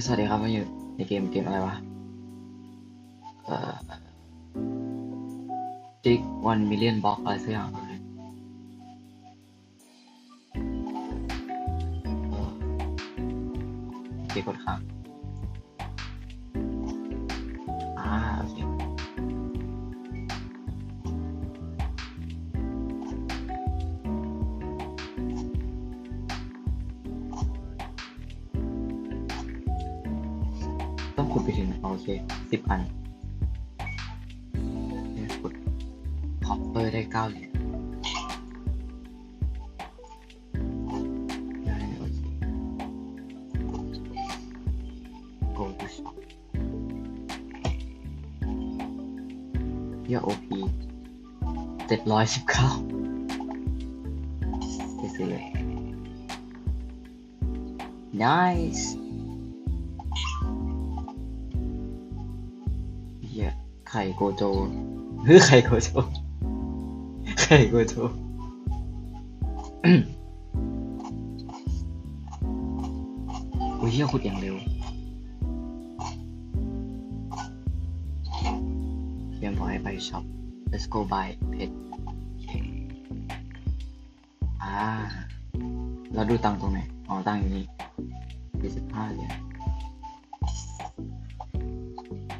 สวัสดีครับมาอยู่ในเกมอะไรวะเอ่อ Dig 1 million block อะไรสักอย่างเลยโอเคกดค้างโอเคต้องขุดไปถึงโอเค10 อันขุดคอปเปอร์ได้9 เหรียญได้โอเค go to shop ยอด OP 719ไปซื้อเลย nice เฮียไข่โกโจไข่โกโจไข่โกโจอุ้ยเฮียขุดอย่างเร็วเตรียมพอให้ไปช็อป let's go buy pet โอเคแล้วดูตังค์ตรงไหนอ๋อตังค์อยู่นี่45 เหรียญ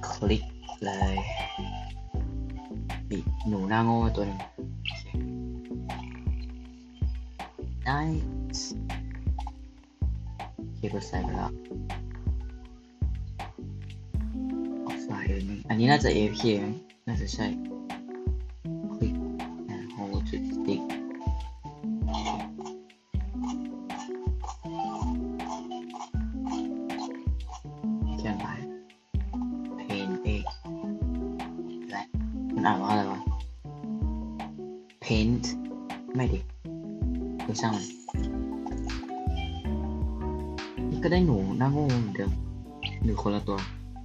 คลิกเลยหนูหน้าโง่ตัวหนึงโอเค nice โอเคกดใส่ไปแล้วออกสายนึงอันนี้น่าจะ AFK ไหมน่าจะใช่ click and hold to stick เขียนไป paint egg และมันอ่านว่าอะไรวะ paint ไม่ดิไม่ช่างมันนี่ก็ได้หนูหน้าโง่เหมือนเดิมหรือคนละตัว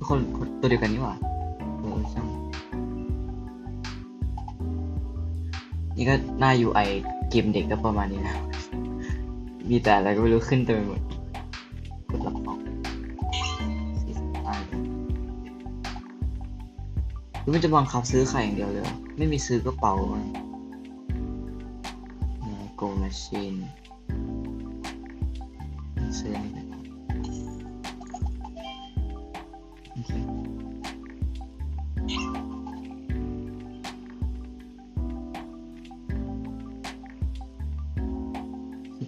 คนตัวเดียวกันนี่หว่าช่างนี่ก็หน้า UI เกมเด็กก็ประมาณนี้นะมีแต่อะไรก็ไม่รู้ขึ้นเต็มไปหมดกดรับออก45 หรือมันจะบังคับซื้อไข่อย่างเดียวเลยไม่มีซื้อกระเป๋ามั้งGo machine ซื้อนี่โอเค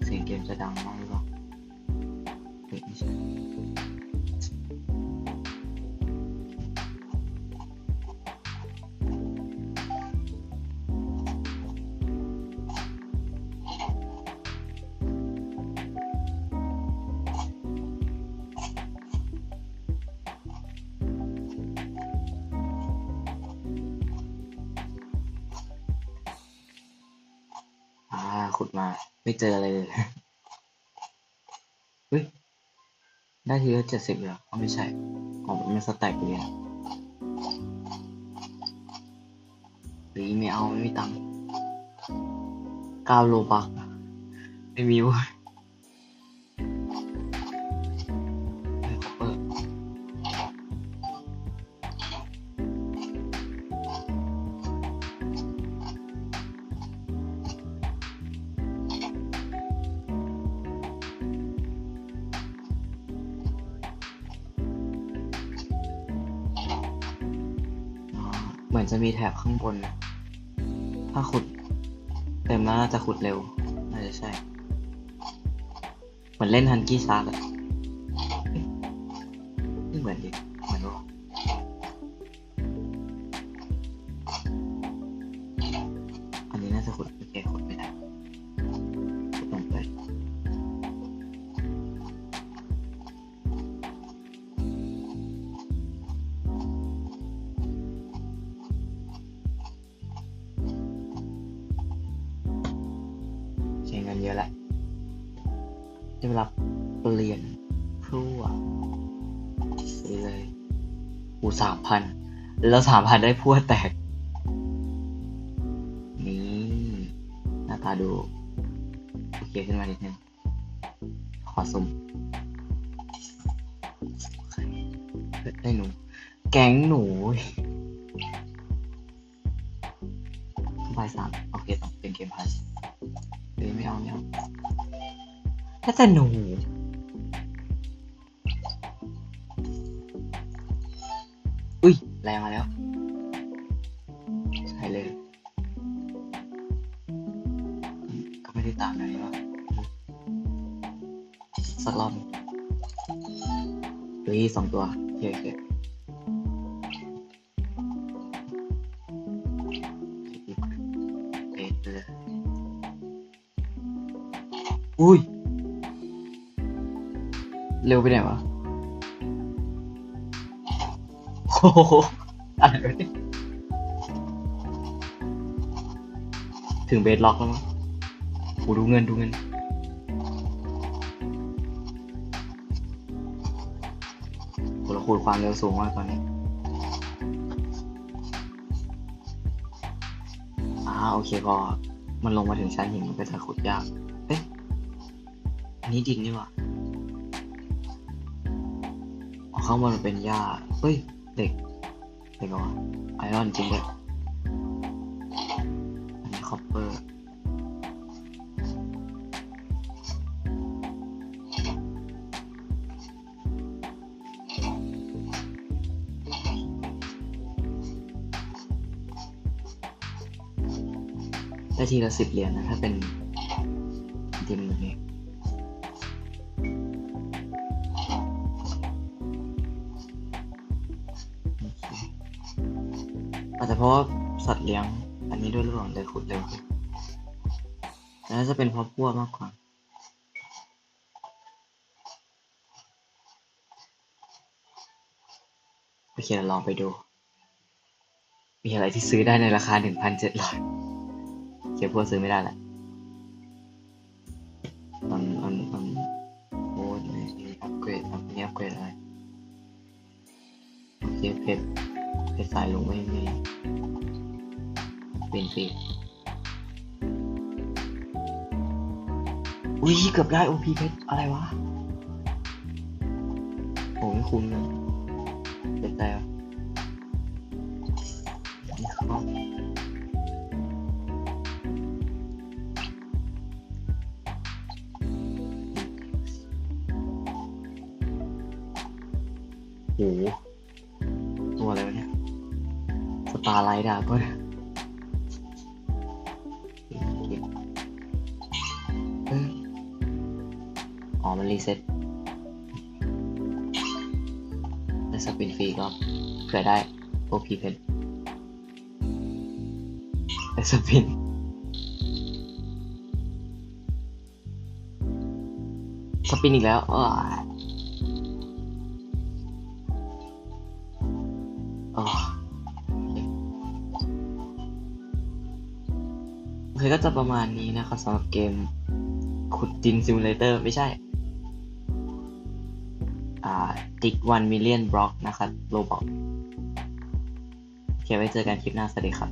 เสียงเกมจะดังมากหรือเปล่าไม่ใช่ขุดมาไม่เจออะไรเลยเฮ้ยได้ทีละ70เหรอไม่ใช่มันสแต็กเลยหรือไม่เอาไม่มีตังค์9 โลบักไม่มีเว้ยเปิดเหมือนจะมีแถบข้างบนนะถ้าขุดเต็มแล้วน่าจะขุดเร็วน่าจะใช่เหมือนเล่นฮันกี้ซากอะไม่เหมือนดิเหมือนว่าอันนี้น่าจะขุดโอเคขุดไม่ได้ขุดลงไปใช้เงินเยอะแล้วได้เวลาเปลี่ยนพรั่วซื้อเลย3,000แล้ว3,000ได้พรั่วแตกนี่หน้าตาดูโอเคขึ้นมานิดนึงขอสุ่ม ได้หนู แก๊งหนูบ่าย3โอเคต้องเป็นเกมพาสเฮ้ยไม่เอาถ้าแต่หนูอุ้ยแรงมาแล้วใช่เลยก็ไม่ได้ตามนะนี่ว่าสักรอบเฮ้ย2 ตัวโอเคเลยอุ้ยเร็วไปไหนวะโอ้โหอะไรวะเนี่ยถึงเบสล็อกแล้วมั้งโหดูเงินโหเราคูณความเร็วสูงมากตอนนี้โอเคพอมันลงมาถึงชั้นหินมันก็จะขุดยากเอ๊ะอันนี้ดินนี่หว่าข้างบนมันเป็นหญ้าเฮ้ยเด็กเหรอไอรอนจริงด้วยอันนี้คอปเปอร์ได้ทีละ10 เหรียญนะถ้าเป็นดินแบบนี้อาจจะเพราะว่าสัตว์เลี้ยงอันนี้ด้วยหรือเปล่าเลยขุดเร็วขึ้นแต่น่าจะเป็นเพราะพวกมากกว่าโอเคเราลองไปดูมีอะไรที่ซื้อได้ในราคา 1,700 เขียวพวกซื้อไม่ได้แหละมันโอ้ยมีอัปเกรดมีอัปเกรดอะไรโอเคเพชรสายลงไม่เป็นฟรีอุ้ยเกือบได้ OP เพชรอะไรวะโอ้ไม่คุ้มเลยเพชรได้วะนี่เขาโหตัวอะไรวะเนี่ยสตาร์ไลท์ดาก็มันรีเซ็ตได้สปินฟรีก็เผื่อได้ OP เพชรได้สปินอีกแล้วโอเคก็จะประมาณนี้นะครับสำหรับเกมขุดดินซิมูเลเตอร์ไม่ใช่ติ๊ก1 million block นะครับโลบอกโอเคไว้เจอกันคลิปหน้าสวัสดีครับ